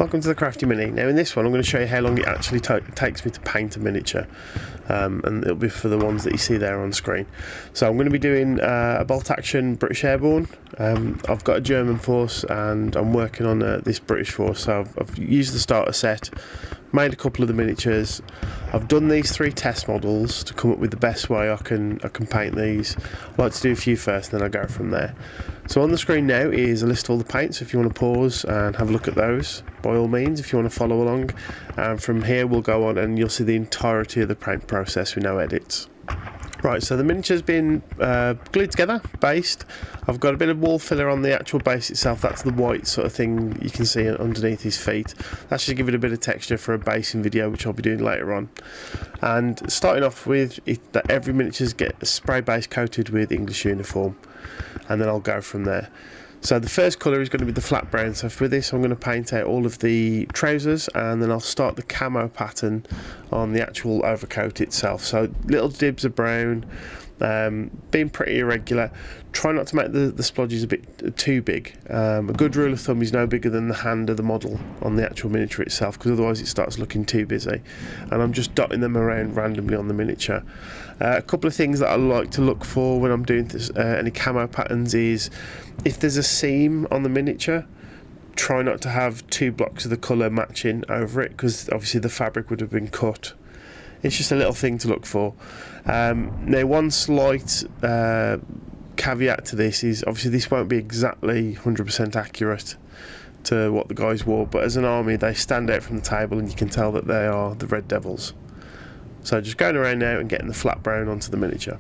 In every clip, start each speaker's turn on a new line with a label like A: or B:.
A: Welcome to the Crafty Mini. Now in this one I'm going to show you how long it actually takes me to paint a miniature, and it'll be for the ones that you see there on screen. So I'm going to be doing a BoltAction British Airbourne. I've got a German force and I'm working on this British force, so I've used the starter set, made a couple of the miniatures. I've done these 3 test models to come up with the best way I can paint these. I like to do a few first and then I go from there. So on the screen now is a list of all the paints, if you want to pause and have a look at those, by all means, if you want to follow along. And from here we'll go on and you'll see the entirety of the paint process with no edits. Right, so the miniature's been glued together, based. I've got a bit of wall filler on the actual base itself. That's the white sort of thing you can see underneath his feet. That should give it a bit of texture for a basing video, which I'll be doing later on. And starting off with that every miniatures get a spray base coated with English uniform, and then I'll go from there. So the first colour is going to be the flat brown. So for this I'm going to paint out all of the trousers, and then I'll start the camo pattern on the actual overcoat itself. So little dibs of brown, being pretty irregular. Try not to make the splodges a bit too big. A good rule of thumb is no bigger than the hand of the model on the actual miniature itself, because otherwise it starts looking too busy. And I'm just dotting them around randomly on the miniature. A couple of things that I like to look for when I'm doing this, any camo patterns, is if there's a seam on the miniature, try not to have 2 blocks of the colour matching over it, because obviously the fabric would have been cut. It's just a little thing to look for. Now one slight caveat to this is obviously this won't be exactly 100% accurate to what the guys wore, but as an army they stand out from the table and you can tell that they are the Red Devils. So just going around now and getting the flat brown onto the miniature.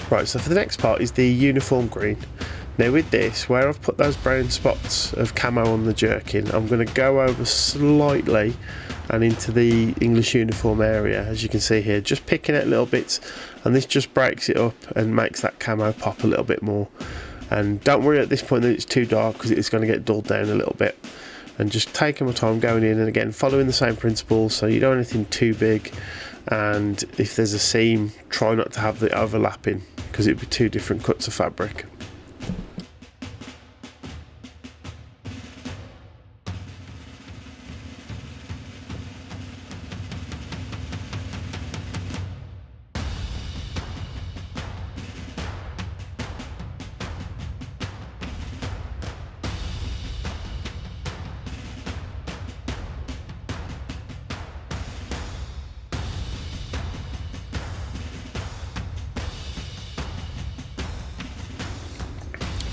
A: Right, so for the next part is the uniform green. Now with this, where I've put those brown spots of camo on the jerkin, I'm going to go over slightly and into the English uniform area, as you can see here, just picking out little bits, and this just breaks it up and makes that camo pop a little bit more. And don't worry at this point that it's too dark, because it's going to get dulled down a little bit. And just taking my time going in, and again following the same principles, so you don't want anything too big, and if there's a seam, try not to have the overlapping, because it'd be 2 different cuts of fabric.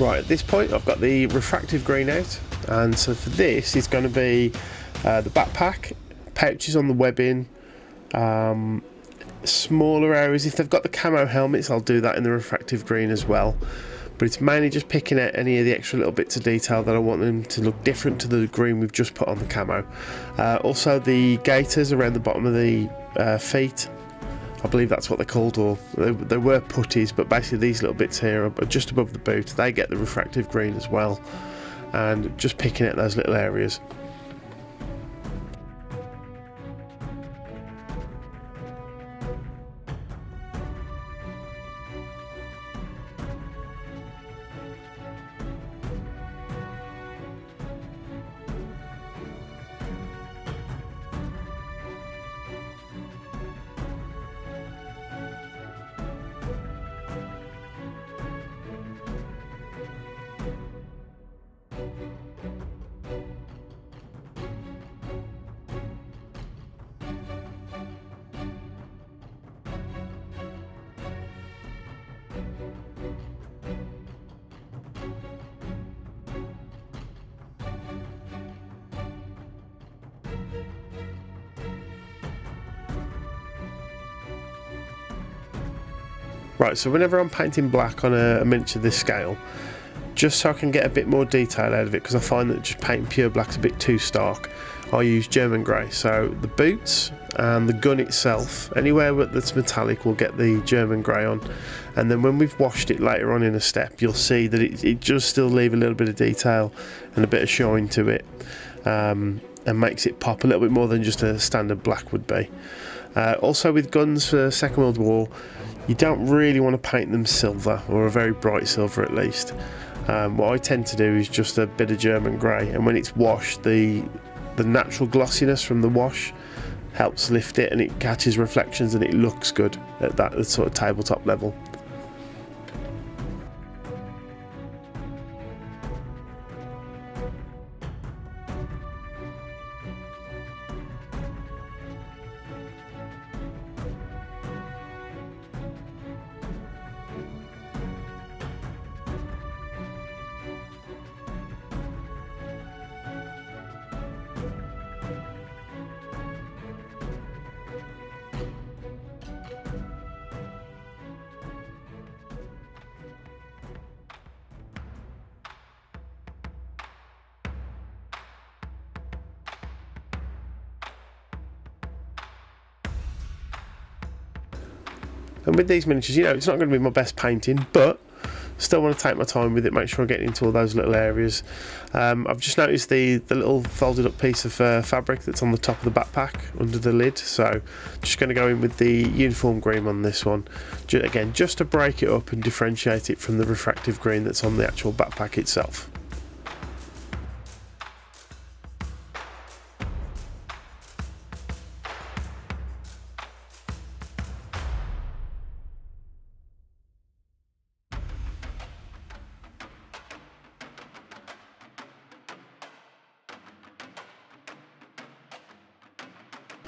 A: Right, at this point I've got the refractive green out, and so for this it's going to be the backpack, pouches on the webbing, smaller areas. If they've got the camo helmets I'll do that in the refractive green as well, but it's mainly just picking out any of the extra little bits of detail that I want them to look different to the green we've just put on the camo. Also the gaiters around the bottom of the feet, I believe that's what they're called, or they were putties, but basically these little bits here are just above the boot. They get the refractive green as well, and just picking at those little areas. Right, so whenever I'm painting black on a miniature this scale, just so I can get a bit more detail out of it, because I find that just painting pure black's a bit too stark, I use German grey. So the boots and the gun itself, anywhere that's metallic, will get the German grey on, and then when we've washed it later on in a step, you'll see that it does still leave a little bit of detail and a bit of shine to it, and makes it pop a little bit more than just a standard black would be. Also with guns for Second World War, you don't really want to paint them silver, or a very bright silver at least. What I tend to do is just a bit of German grey, and when it's washed, the natural glossiness from the wash helps lift it, and it catches reflections and it looks good at that sort of tabletop level. And with these miniatures, you know, it's not going to be my best painting, but still want to take my time with it, make sure I get into all those little areas. I've just noticed the little folded up piece of fabric that's on the top of the backpack under the lid, so just going to go in with the uniform green on this one, again just to break it up and differentiate it from the refractive green that's on the actual backpack itself.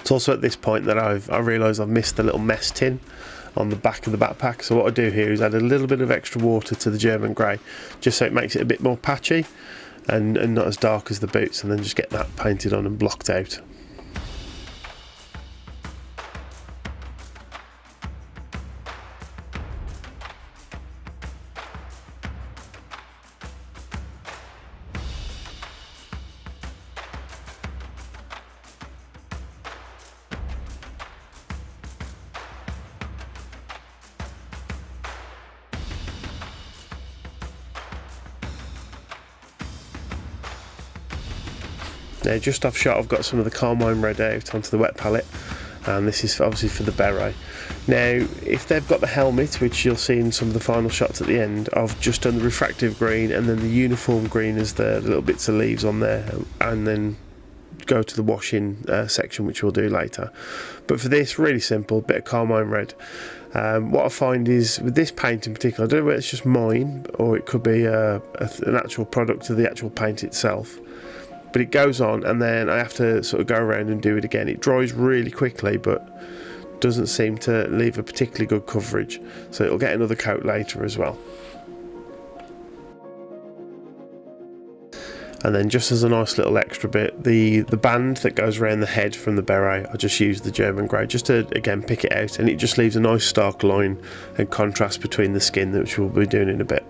A: It's also at this point that I realise I've missed the little mess tin on the back of the backpack, so what I do here is add a little bit of extra water to the German grey, just so it makes it a bit more patchy and not as dark as the boots, and then just get that painted on and blocked out. Now just off shot I've got some of the carmine red out onto the wet palette, and this is obviously for the beret. Now if they've got the helmet, which you'll see in some of the final shots at the end, I've just done the refractive green and then the uniform green as the little bits of leaves on there, and then go to the washing section, which we'll do later. But for this, really simple, bit of carmine red. What I find is with this paint in particular, I don't know whether it's just mine or it could be an actual product of the actual paint itself, but it goes on and then I have to sort of go around and do it again. It dries really quickly but doesn't seem to leave a particularly good coverage, so it'll get another coat later as well. And then just as a nice little extra bit, the band that goes around the head from the beret, I just use the German grey just to again pick it out, and it just leaves a nice stark line and contrast between the skin, which we'll be doing in a bit.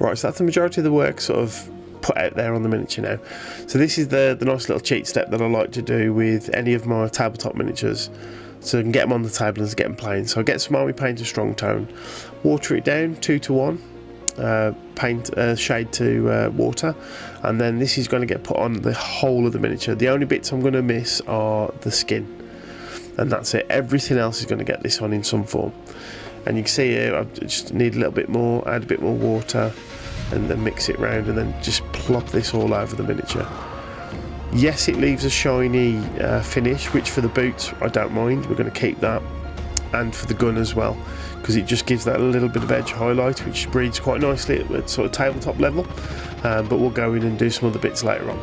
A: Right, so that's the majority of the work sort of put out there on the miniature now. So this is the nice little cheat step that I like to do with any of my tabletop miniatures, so I can get them on the table and get them playing. So I get some Army Painter Strong Tone, water it down 2 to 1, paint shade to water, and then this is going to get put on the whole of the miniature. The only bits I'm going to miss are the skin, and that's it. Everything else is going to get this on in some form. And you can see here I just need a little bit more, add a bit more water and then mix it round and then just plop this all over the miniature. Yes, it leaves a shiny finish, which for the boots I don't mind, we're going to keep that, and for the gun as well, because it just gives that a little bit of edge highlight which breeds quite nicely at sort of tabletop level, but we'll go in and do some other bits later on.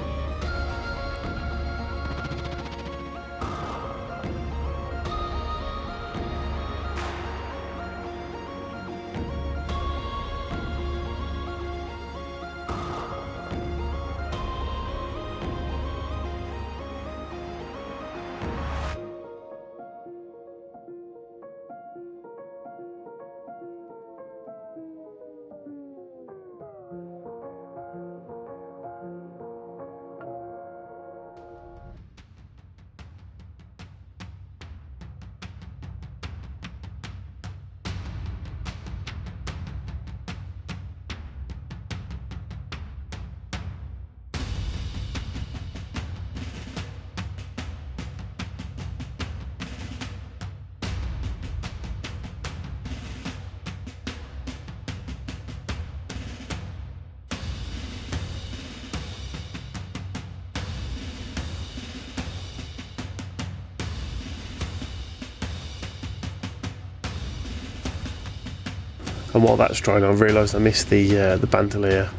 A: And while that's drying, I've realised I missed the bandolier,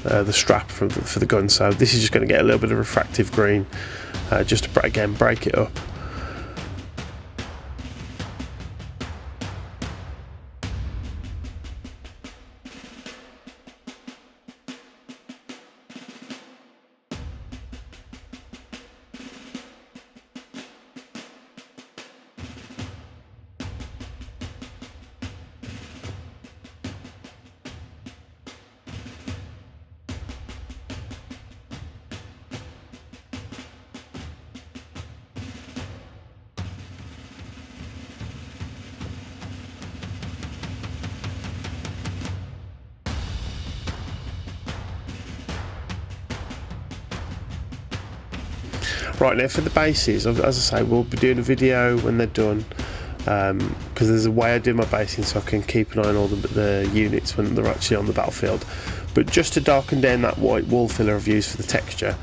A: the strap for the gun. So this is just going to get a little bit of refractive green, just to again break it up. Right, now for the bases, as I say, we'll be doing a video when they're done, because there's a way I do my basing so I can keep an eye on all the units when they're actually on the battlefield. But just to darken down that white wall filler I've used for the texture,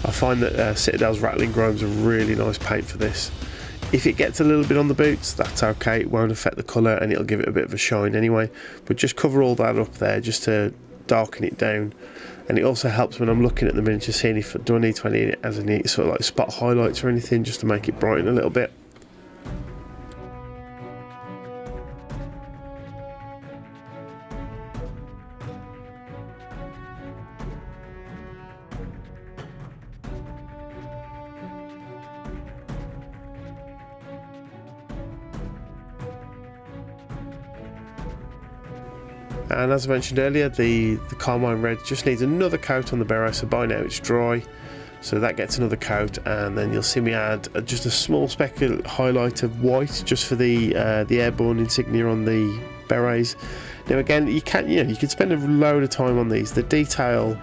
A: I find that Citadel's Rattling Grime's a really nice paint for this. If it gets a little bit on the boots, that's okay, it won't affect the colour and it'll give it a bit of a shine anyway. But just cover all that up there just to darken it down. And it also helps when I'm looking at the miniature, seeing if do I need to edit it as any sort of like spot highlights or anything, just to make it brighten a little bit. And as I mentioned earlier, the carmine red just needs another coat on the beret, so by now it's dry, so that gets another coat. And then you'll see me add just a small speck of highlight of white just for the Airbourne insignia on the berets. Now again, you can spend a load of time on these. The detail,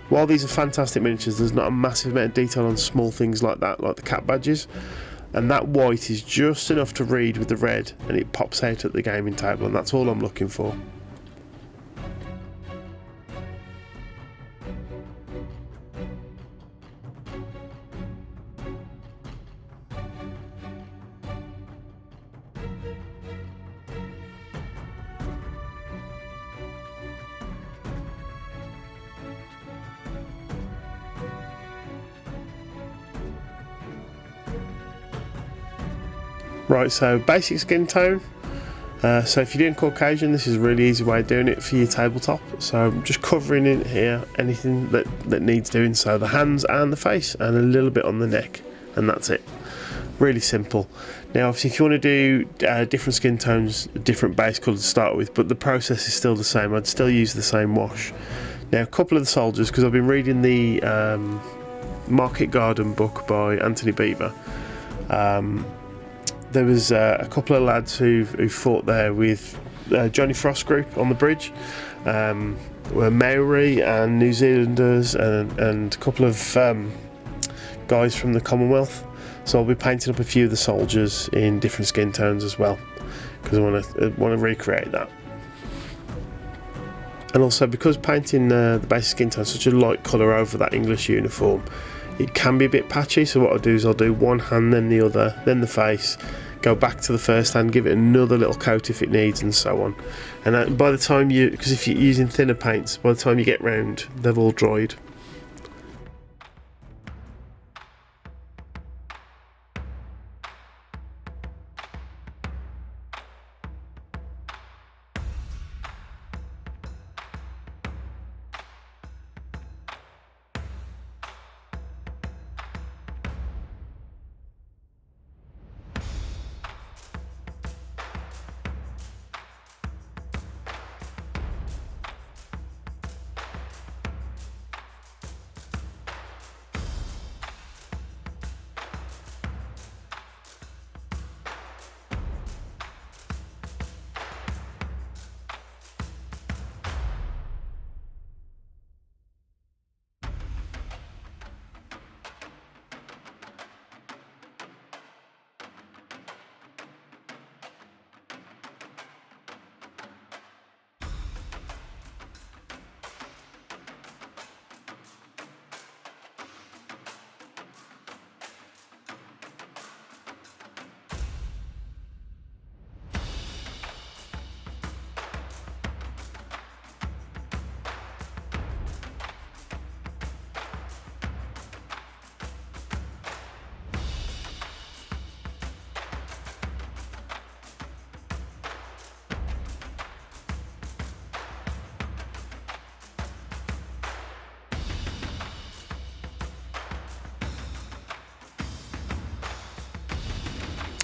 A: while these are fantastic miniatures, there's not a massive amount of detail on small things like that, like the cap badges. And that white is just enough to read with the red, and it pops out at the gaming table, and that's all I'm looking for. Right, so basic skin tone. So if you're doing Caucasian, this is a really easy way of doing it for your tabletop. So I'm just covering in here anything that needs doing. So the hands and the face and a little bit on the neck, and that's it. Really simple. Now obviously if you want to do different skin tones, different base colours to start with, but the process is still the same. I'd still use the same wash. Now a couple of the soldiers, because I've been reading the Market Garden book by Anthony Beaver. There was a couple of lads who fought there with Johnny Frost group on the bridge. Were Maori and New Zealanders and a couple of guys from the Commonwealth. So I'll be painting up a few of the soldiers in different skin tones as well, because I want to recreate that. And also because painting the basic skin tone such a light colour over that English uniform, it can be a bit patchy. So what I'll do is I'll do one hand, then the other, then the face, go back to the first hand, give it another little coat if it needs, and so on. And by the time because if you're using thinner paints, by the time you get round, they've all dried.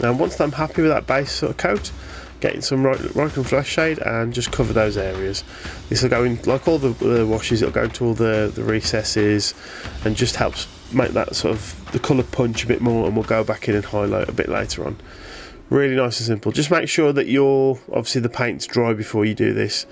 A: And once I'm happy with that base sort of coat, getting some Resin flesh shade and just cover those areas. This will go in, like all the washes, it'll go into all the recesses and just helps make that sort of the colour punch a bit more, and we'll go back in and highlight a bit later on. Really nice and simple. Just make sure that obviously the paint's dry before you do this.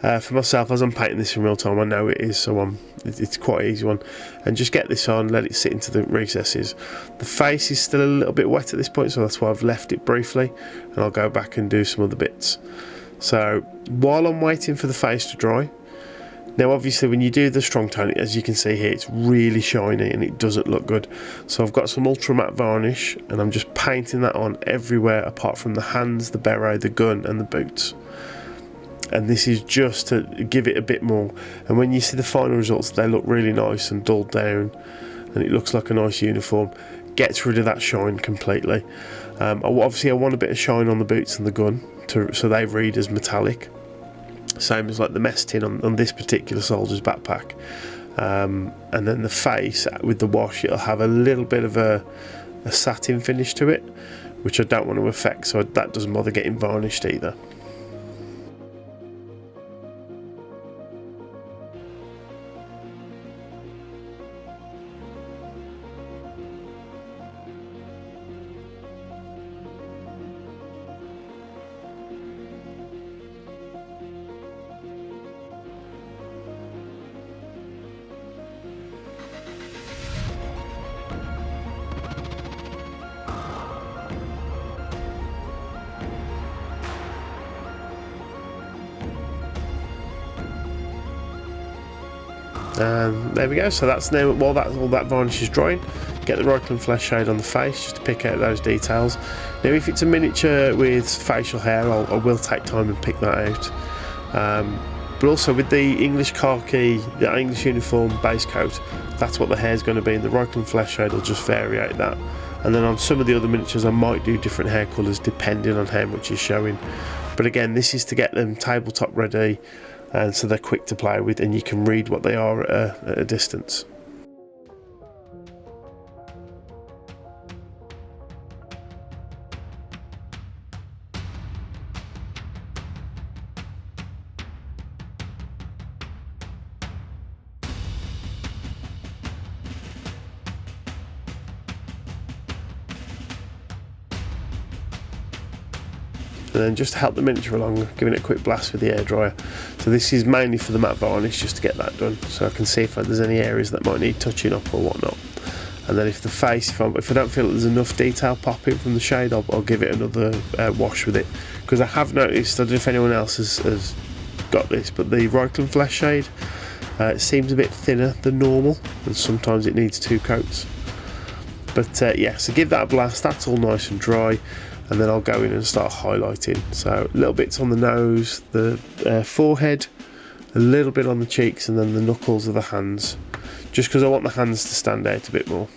A: For myself, as I'm painting this in real time, I know it is, so it's quite an easy one. And just get this on, let it sit into the recesses. The face is still a little bit wet at this point, so that's why I've left it briefly, and I'll go back and do some other bits. So while I'm waiting for the face to dry, now obviously when you do the strong tone, as you can see here, it's really shiny and it doesn't look good. So I've got some ultra matte varnish and I'm just painting that on everywhere apart from the hands, the beret, the gun and the boots. And this is just to give it a bit more. And when you see the final results, they look really nice and dulled down and it looks like a nice uniform. Gets rid of that shine completely. Obviously I want a bit of shine on the boots and the gun so they read as metallic. Same as like the mess tin on this particular soldier's backpack. And then the face with the wash, it'll have a little bit of a satin finish to it, which I don't want to affect, so that doesn't bother getting varnished either. And there we go. So that's now, while all that varnish is drying, get the Resin flesh shade on the face just to pick out those details. Now if it's a miniature with facial hair, I will take time and pick that out. But also with the English khaki, the English uniform base coat, that's what the hair is going to be, and the Resin flesh shade will just variate that. And then on some of the other miniatures I might do different hair colours depending on how much is showing. But again, this is to get them tabletop ready, and so they're quick to play with and you can read what they are at a distance. And then just to help the miniature along, giving it a quick blast with the airdryer. So this is mainly for the matte varnish, just to get that done, so I can see if there's any areas that might need touching up or whatnot. And then if the face, if I don't feel that there's enough detail popping from the shade, I'll give it another wash with it. Because I have noticed, I don't know if anyone else has got this, but the Resin flesh shade, it seems a bit thinner than normal, and sometimes it needs 2 coats. But yeah, so give that a blast, that's all nice and dry. And then I'll go in and start highlighting. So little bits on the nose, the forehead, a little bit on the cheeks, and then the knuckles of the hands, just because I want the hands to stand out a bit more.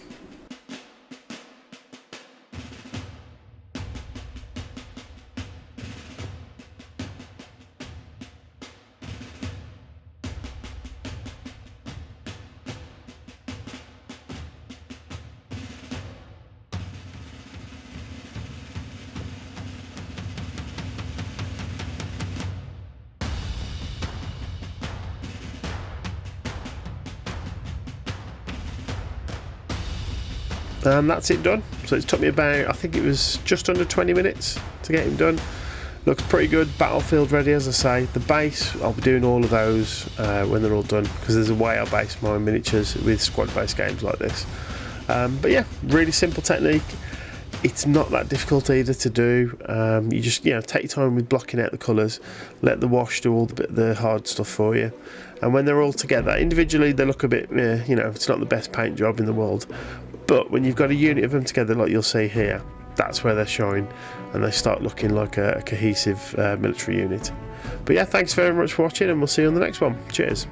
A: And that's it done. So it's took me about, I think it was just under 20 minutes to get him done. Looks pretty good, battlefield ready as I say. The base, I'll be doing all of those when they're all done, because there's a way I base my miniatures with squad based games like this. But yeah, really simple technique. It's not that difficult either to do. You just take your time with blocking out the colours, let the wash do all the hard stuff for you, and when they're all together individually they look a bit it's not the best paint job in the world, but when you've got a unit of them together like you'll see here, that's where they shine and they start looking like a cohesive military unit. But yeah, thanks very much for watching and we'll see you on the next one. Cheers.